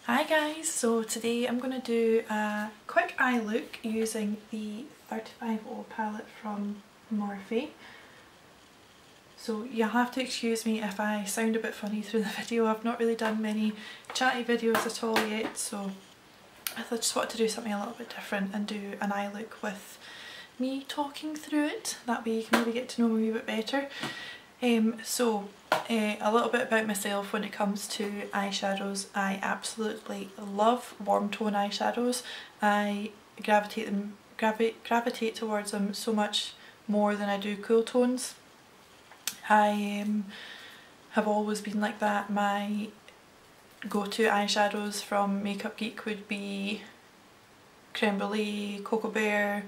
Hi guys, so today I'm going to do a quick eye look using the 35O palette from Morphe. So you'll have to excuse me if I sound a bit funny through the video. I've not really done many chatty videos at all yet, so I just wanted to do something a little bit different and do an eye look with me talking through it. That way you can maybe get to know me a bit better. A little bit about myself when it comes to eyeshadows. I absolutely love warm tone eyeshadows. I gravitate towards them so much more than I do cool tones. I have always been like that. My go-to eyeshadows from Makeup Geek would be Creme Brulee, Cocoa Bear,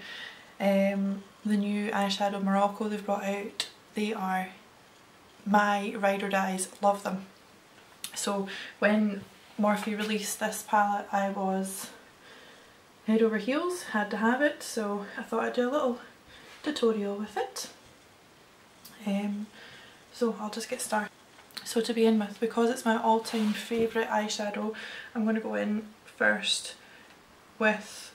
the new eyeshadow Morocco they've brought out. They are my ride or dies, love them. So when Morphe released this palette I was head over heels, had to have it, so I thought I'd do a little tutorial with it. So I'll just get started. So to begin with, because it's my all-time favourite eyeshadow, I'm going to go in first with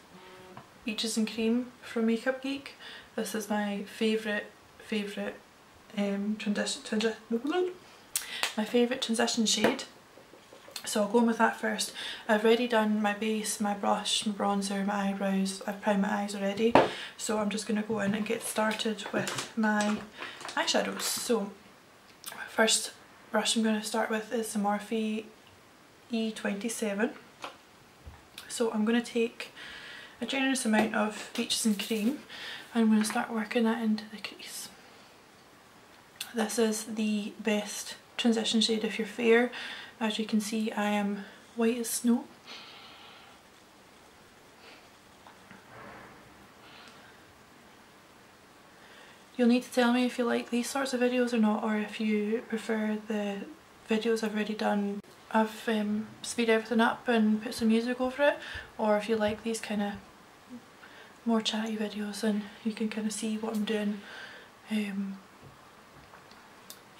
Peaches and Cream from Makeup Geek. This is my favourite transition shade, so I'll go in with that first. I've already done my base, my brush, my bronzer, my eyebrows. I've primed my eyes already, so I'm just going to go in and get started with my eyeshadows. So first brush I'm going to start with is the Morphe E27. So I'm going to take a generous amount of Peaches and Cream and I'm going to start working that into the crease. This is the best transition shade if you're fair. As you can see, I am white as snow. You'll need to tell me if you like these sorts of videos or not, or if you prefer the videos I've already done. I've speed everything up and put some music over it, or if you like these kind of more chatty videos and you can kind of see what I'm doing.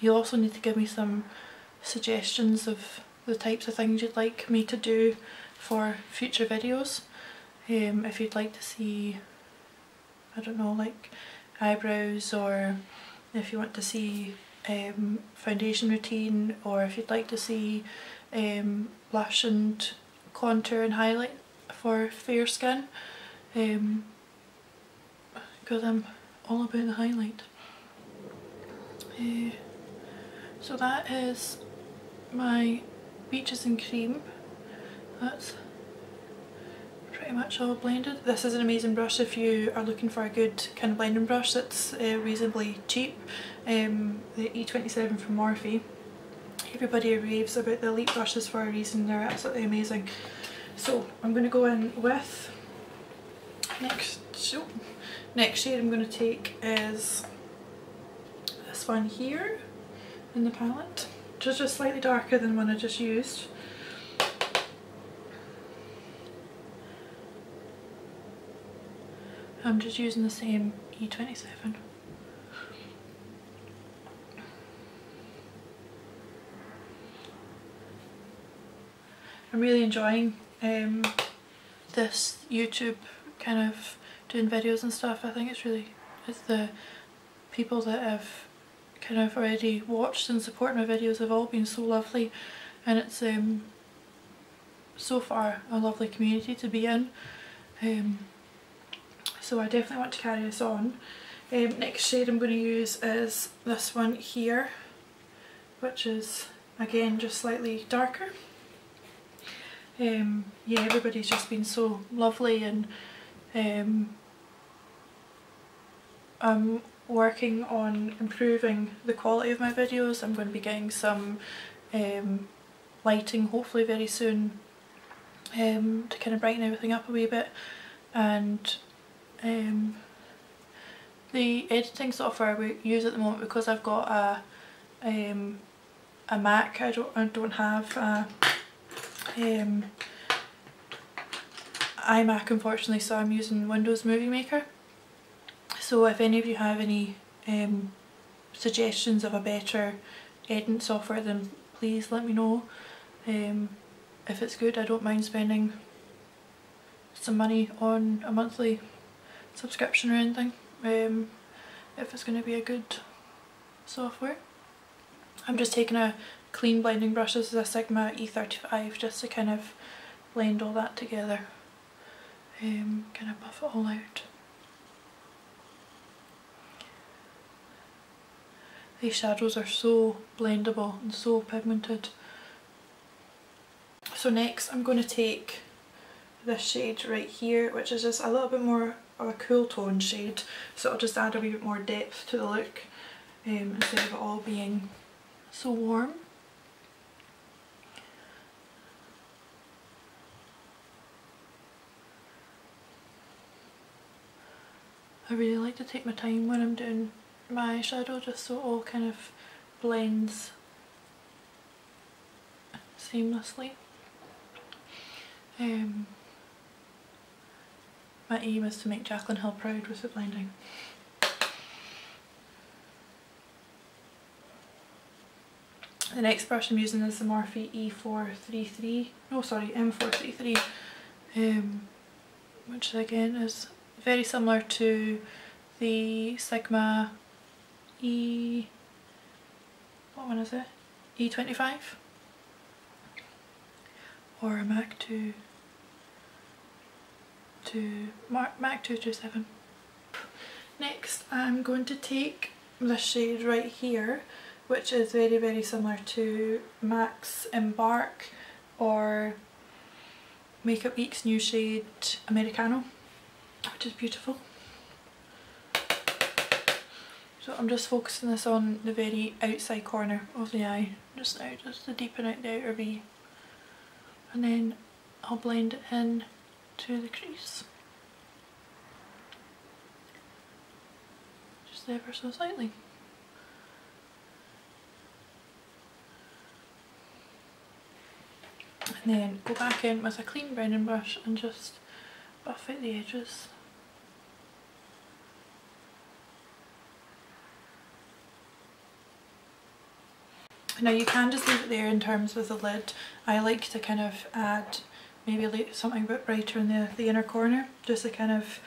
You'll also need to give me some suggestions of the types of things you'd like me to do for future videos. If you'd like to see, I don't know, like eyebrows, or if you want to see foundation routine, or if you'd like to see blush and contour and highlight for fair skin, because I'm all about the highlight. So that is my Peaches and Cream. That's pretty much all blended. This is an amazing brush if you are looking for a good kind of blending brush that's reasonably cheap. The E27 from Morphe. Everybody raves about the Elite brushes for a reason, they're absolutely amazing. So I'm going to go in with next shade I'm going to take is this one here in the palette, which is just slightly darker than one I just used. I'm just using the same E27. I'm really enjoying this YouTube kind of doing videos and stuff. I think it's the people that have kind of already watched and supported my videos have all been so lovely, and it's so far a lovely community to be in. So I definitely want to carry this on. Next shade I'm going to use is this one here, which is again just slightly darker. Yeah, everybody's just been so lovely, and I'm working on improving the quality of my videos. I'm going to be getting some lighting hopefully very soon to kind of brighten everything up a wee bit, and the editing software we use at the moment, because I've got a Mac, I don't have a iMac unfortunately, so I'm using Windows Movie Maker. So if any of you have any suggestions of a better editing software, then please let me know. if it's good, I don't mind spending some money on a monthly subscription or anything, if it's going to be a good software. I'm just taking a clean blending brush. This is a Sigma E35 just to kind of blend all that together, kind of buff it all out. These shadows are so blendable and so pigmented. So next I'm going to take this shade right here, which is just a little bit more of a cool tone shade, so it'll just add a wee bit more depth to the look, instead of it all being so warm. I really like to take my time when I'm doing my eyeshadow, just so it all kind of blends seamlessly. My aim is to make Jaclyn Hill proud with the blending. The next brush I'm using is the Morphe M433, which again is very similar to the Sigma what one is it? E25 or a Mac 227. Next I'm going to take this shade right here, which is very, very similar to MAC's Embark or Makeup Geek's new shade Americano, which is beautiful. So I'm just focusing this on the very outside corner of the eye just now, just to deepen out the outer V, and then I'll blend it in to the crease, just ever so slightly. And then go back in with a clean blending brush and just buff out the edges. Now you can just leave it there in terms of the lid. I like to kind of add maybe something a bit brighter in the inner corner, just to kind of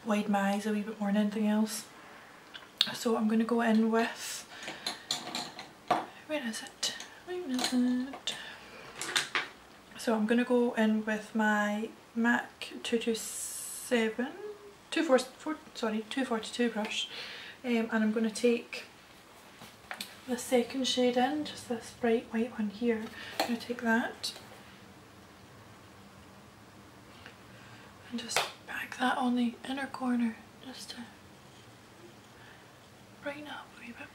widen my eyes a wee bit more than anything else. So I'm going to go in with, where is it? So I'm going to go in with my MAC 242 brush, and I'm going to take the second shade in, just this bright white one here. I'm going to take that and just pack that on the inner corner just to brighten up a wee bit.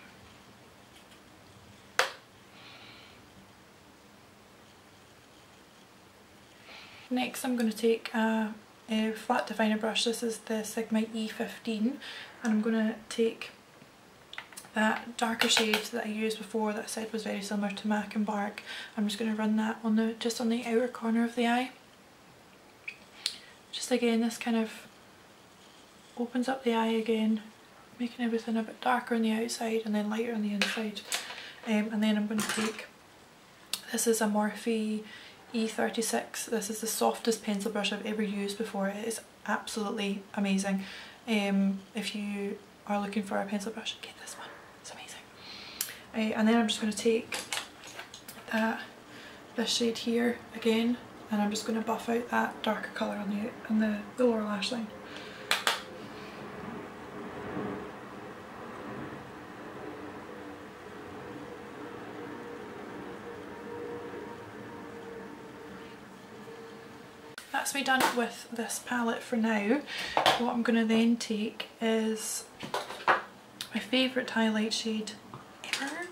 Next I'm going to take a flat definer brush. This is the Sigma E15, and I'm going to take that darker shade that I used before that I said was very similar to MAC and Bark. I'm just going to run that on just on the outer corner of the eye. Just again, this kind of opens up the eye again, making everything a bit darker on the outside and then lighter on the inside. And then I'm going to take, this is a Morphe E36. This is the softest pencil brush I've ever used before. It is absolutely amazing. If you are looking for a pencil brush, get this one. It's amazing. And then I'm just going to take this shade here again, and I'm just going to buff out that darker colour on the lower lash line. That's me done with this palette for now. What I'm going to then take is my favourite highlight shade ever,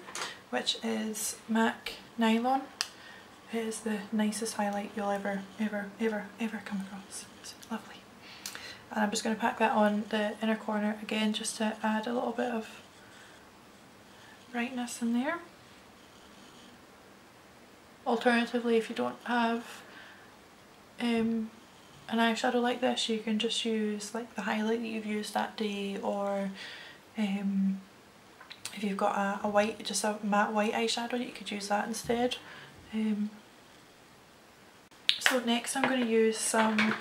which is MAC Nylon. It is the nicest highlight you'll ever come across. It's lovely. And I'm just going to pack that on the inner corner again, just to add a little bit of brightness in there. Alternatively, if you don't have an eyeshadow like this, you can just use like the highlight that you've used that day, or if you've got a white, just a matte white eyeshadow, you could use that instead. So next I'm going to use some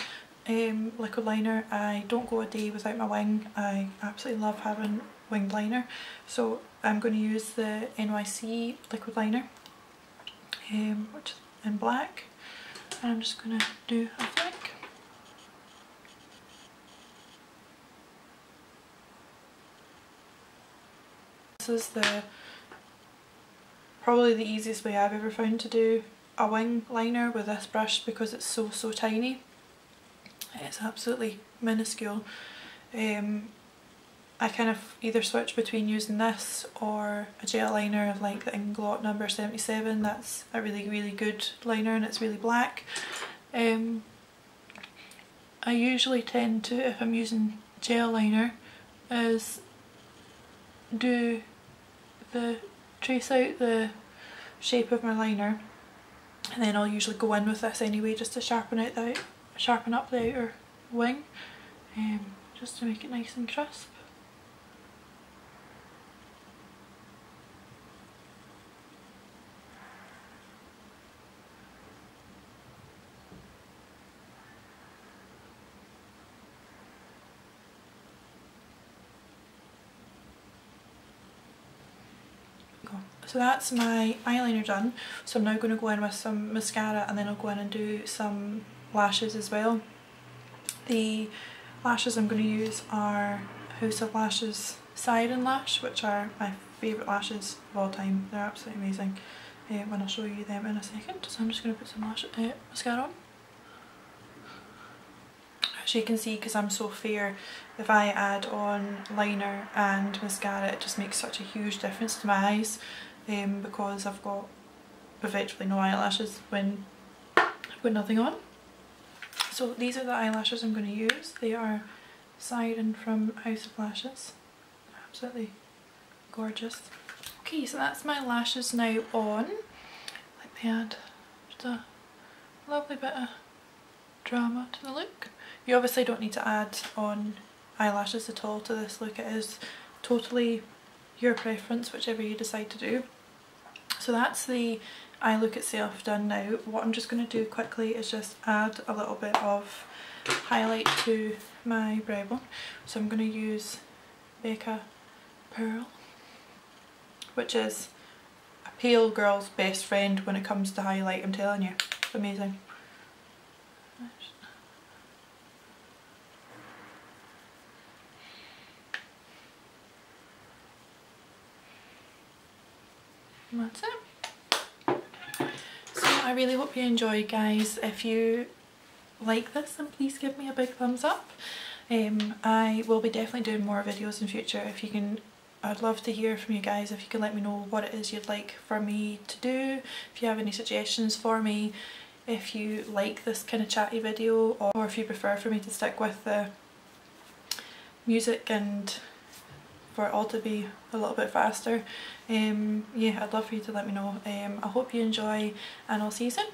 liquid liner. I don't go a day without my wing. I absolutely love having winged liner. So I'm going to use the NYC liquid liner, which is in black. And I'm just going to do a flick. This is probably the easiest way I've ever found to do a wing liner with this brush, because it's so tiny. It's absolutely minuscule. I kind of either switch between using this or a gel liner like the Inglot number 77. That's a really good liner and it's really black. I usually tend to, if I'm using gel liner, is trace out the shape of my liner, and then I'll usually go in with this anyway just to sharpen up the outer wing, just to make it nice and crisp. So that's my eyeliner done. So I'm now going to go in with some mascara, and then I'll go in and do some lashes as well. The lashes I'm going to use are House of Lashes Siren Lash, which are my favourite lashes of all time. They're absolutely amazing, and I'll show you them in a second. So I'm just going to put some mascara on. As you can see, because I'm so fair, if I add on liner and mascara, it just makes such a huge difference to my eyes, because I've got virtually no eyelashes when I've got nothing on. So these are the eyelashes I'm going to use. They are Siren from House of Lashes. Absolutely gorgeous. Okay, so that's my lashes now on. Let me add just a lovely bit of drama to the look. You obviously don't need to add on eyelashes at all to this look. It is totally your preference, whichever you decide to do. So that's the eye look itself done now. What I'm just going to do quickly is just add a little bit of highlight to my brow bone. So I'm going to use Becca Pearl, which is a pale girl's best friend when it comes to highlight, I'm telling you. It's amazing. And that's it. So I really hope you enjoyed, guys. If you like this, then please give me a big thumbs up. I will be definitely doing more videos in future. If you can, I'd love to hear from you guys. If you can let me know what it is you'd like for me to do, if you have any suggestions for me, if you like this kind of chatty video, or if you prefer for me to stick with the music and for it all to be a little bit faster. Yeah, I'd love for you to let me know. I hope you enjoy, and I'll see you soon.